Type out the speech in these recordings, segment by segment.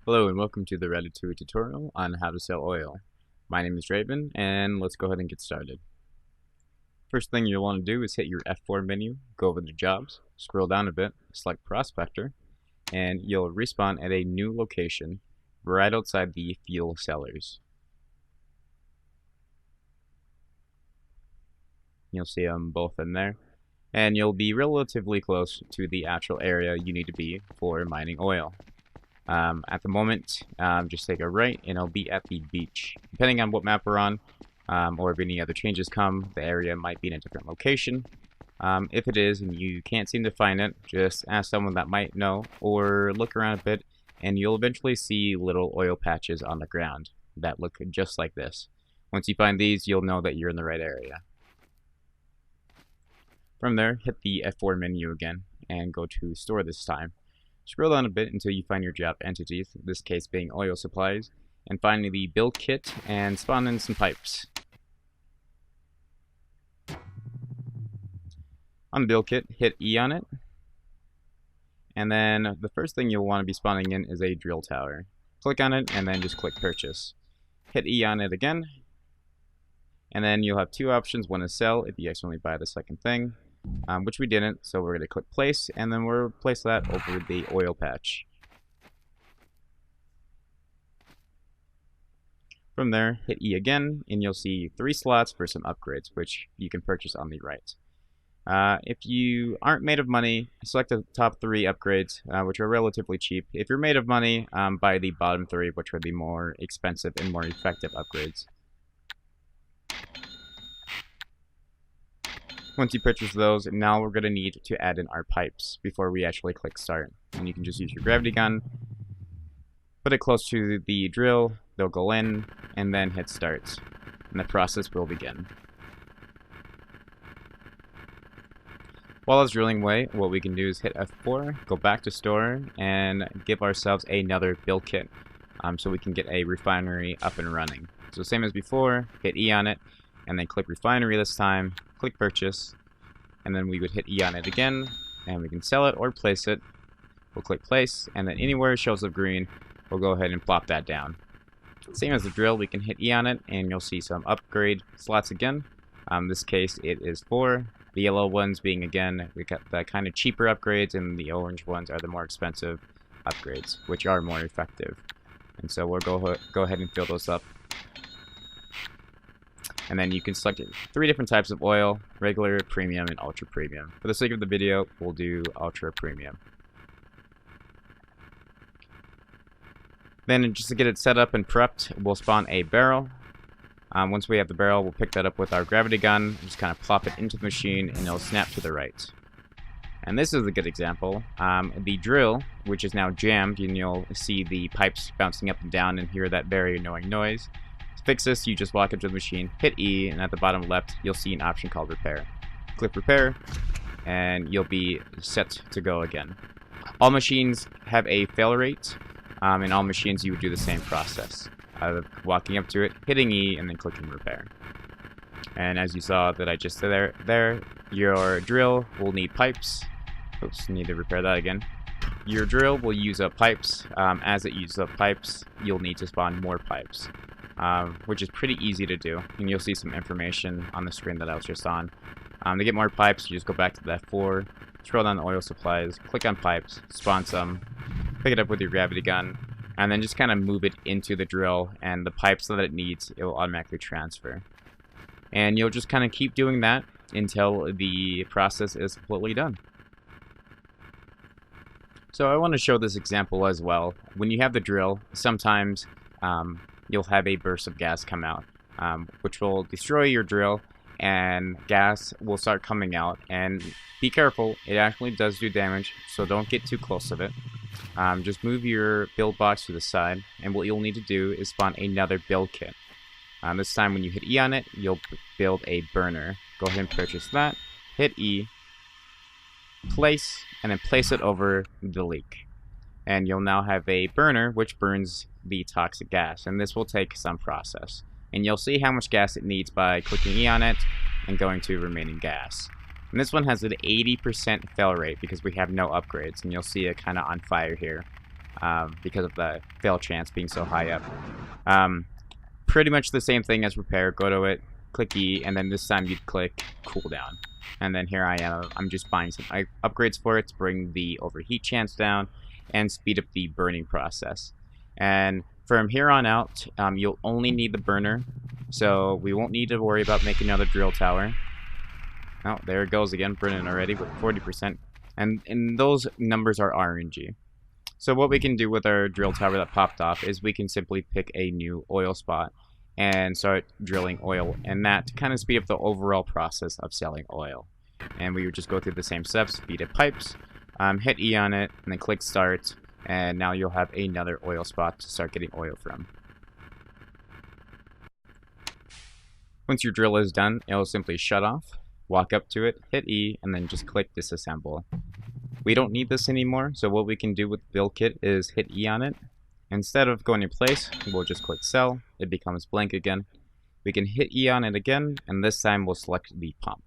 Hello and welcome to the Ratatouille tutorial on how to sell oil. My name is Raven and let's go ahead and get started. First thing you'll want to do is hit your F4 menu, go over to jobs, scroll down a bit, select prospector, and you'll respawn at a new location right outside the fuel cellars. You'll see them both in there, and you'll be relatively close to the actual area you need to be for mining oil. At the moment, just take a right and it'll be at the beach. Depending on what map we're on, or if any other changes come, the area might be in a different location. If it is and you can't seem to find it, just ask someone that might know, or look around a bit, and you'll eventually see little oil patches on the ground that look just like this. Once you find these, you'll know that you're in the right area. From there, hit the F4 menu again, and go to store this time. Scroll down a bit until you find your job entities, in this case being oil supplies, and find the build kit and spawn in some pipes. On the build kit, hit E on it, and then the first thing you'll want to be spawning in is a drill tower. Click on it and then just click purchase. Hit E on it again, and then you'll have two options. One is sell if you accidentally buy the second thing, which we didn't, so we're going to click place, and then we'll place that over the oil patch. From there, hit E again, and you'll see 3 slots for some upgrades, which you can purchase on the right. If you aren't made of money, select the top 3 upgrades, which are relatively cheap. If you're made of money, buy the bottom 3, which are the more expensive and more effective upgrades. Once you purchase those, now we're going to need to add in our pipes before we actually click start. And you can just use your gravity gun, put it close to the drill, they'll go in, and then hit start. And the process will begin. While it's drilling away, what we can do is hit F4, go back to store, and give ourselves another build kit so we can get a refinery up and running. So same as before, hit E on it, and then click refinery this time, click purchase, and then we would hit E on it again, and we can sell it or place it. We'll click place, and then anywhere it shows up green, we'll go ahead and plop that down. Same as the drill, we can hit E on it, and you'll see some upgrade slots again. In this case, it is 4. The yellow ones being, again, we got the kind of cheaper upgrades, and the orange ones are the more expensive upgrades, which are more effective. And so we'll go ahead and fill those up. And then you can select 3 different types of oil: regular, premium, and ultra premium. For the sake of the video, we'll do ultra premium. Then just to get it set up and prepped, we'll spawn a barrel. Once we have the barrel, we'll pick that up with our gravity gun, just kind of plop it into the machine, and it'll snap to the right. And this is a good example. The drill, which is now jammed, and you'll see the pipes bouncing up and down and hear that very annoying noise. To fix this, you just walk up to the machine, hit E, and at the bottom left, you'll see an option called repair. Click repair, and you'll be set to go again. All machines have a fail rate, and all machines you would do the same process. Walking up to it, hitting E, and then clicking repair. And as you saw that I just did there, your drill will need pipes. Oops, need to repair that again. Your drill will use up pipes. As it uses up pipes, you'll need to spawn more pipes. Which is pretty easy to do, and you'll see some information on the screen that I was just on. To get more pipes, you just go back to the F4, scroll down to oil supplies, click on pipes, spawn some, pick it up with your gravity gun, and then just kind of move it into the drill, and the pipes that it needs, it will automatically transfer. And you'll just kind of keep doing that until the process is completely done. So I want to show this example as well. When you have the drill, sometimes you'll have a burst of gas come out, which will destroy your drill, and gas will start coming out. And be careful, it actually does do damage, so don't get too close to it. Just move your build box to the side, and what you'll need to do is spawn another build kit. This time when you hit E on it, you'll build a burner. Go ahead and purchase that, hit E, place, and then place it over the leak. And you'll now have a burner which burns the toxic gas, and this will take some process. And you'll see how much gas it needs by clicking E on it and going to remaining gas. And this one has an 80% fail rate because we have no upgrades, and you'll see it kind of on fire here. because of the fail chance being so high up. Pretty much the same thing as repair. Go to it, click E, and then this time you'd click cooldown. And then here I am. I'm just buying some upgrades for it to bring the overheat chance down and speed up the burning process. And from here on out, you'll only need the burner, so we won't need to worry about making another drill tower. Oh, there it goes again, burning already with 40%. And those numbers are RNG. So what we can do with our drill tower that popped off is we can simply pick a new oil spot and start drilling oil, and that to kind of speed up the overall process of selling oil. And we would just go through the same steps, feed it pipes, hit E on it, and then click start, and now you'll have another oil spot to start getting oil from. Once your drill is done, it'll simply shut off, walk up to it, hit E, and then just click disassemble. We don't need this anymore, so what we can do with the build kit is hit E on it. Instead of going in place, we'll just click sell, it becomes blank again. We can hit E on it again, and this time we'll select the pump.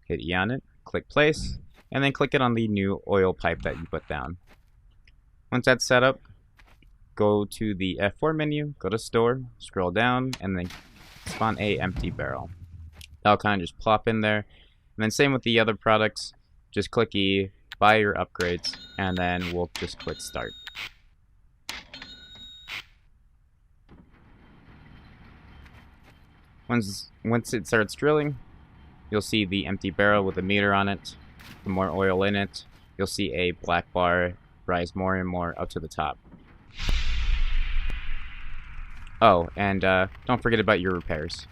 Hit E on it, click place, and then click it on the new oil pipe that you put down. Once that's set up, go to the F4 menu, go to store, scroll down, and then spawn a empty barrel. That'll kind of just plop in there. And then same with the other products, just click E, buy your upgrades, and then we'll just click start. Once it starts drilling, you'll see the empty barrel with a meter on it. The more oil in it, you'll see a black bar rise more and more up to the top. Oh, and don't forget about your repairs.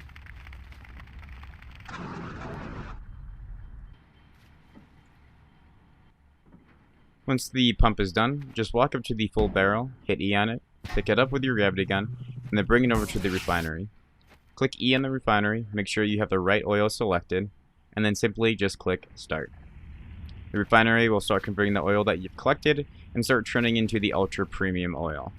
Once the pump is done, just walk up to the full barrel, hit E on it, pick it up with your gravity gun, and then bring it over to the refinery. Click E on the refinery, make sure you have the right oil selected, and then simply just click start. The refinery will start converting the oil that you've collected and start turning into the ultra premium oil.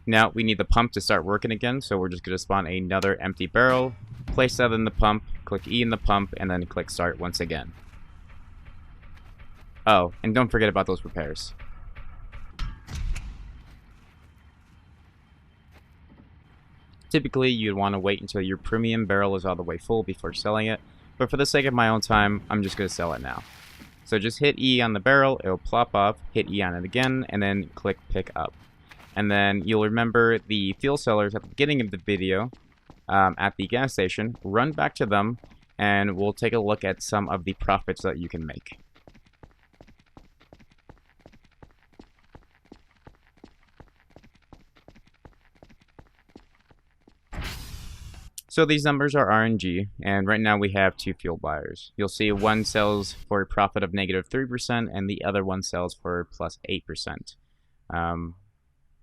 Now we need the pump to start working again, so we're just going to spawn another empty barrel, place that in the pump, click E in the pump, and then click start once again. Oh, and don't forget about those repairs. Typically, you'd want to wait until your premium barrel is all the way full before selling it, but for the sake of my own time, I'm just going to sell it now. So just hit E on the barrel, it'll plop off, hit E on it again, and then click pick up. And then you'll remember the fuel sellers at the beginning of the video at the gas station. Run back to them, and we'll take a look at some of the profits that you can make. So these numbers are RNG, and right now we have two fuel buyers. You'll see one sells for a profit of -3%, and the other one sells for +8%.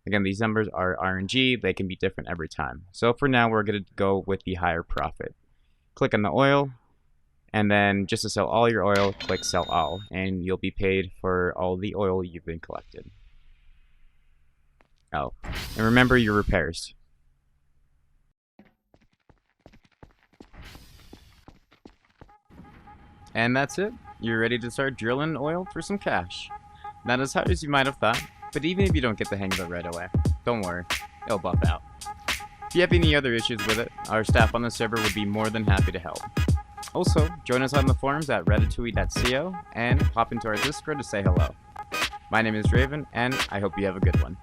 Again, these numbers are RNG, they can be different every time. So for now, we're going to go with the higher profit. Click on the oil, and then just to sell all your oil, click sell all, and you'll be paid for all the oil you've been collected. Oh, and remember your repairs. And that's it. You're ready to start drilling oil for some cash. Not as hard as you might have thought, but even if you don't get the hang of it right away, don't worry, it'll buff out. If you have any other issues with it, our staff on the server would be more than happy to help. Also, join us on the forums at ratatouille.co and hop into our Discord to say hello. My name is Raven, and I hope you have a good one.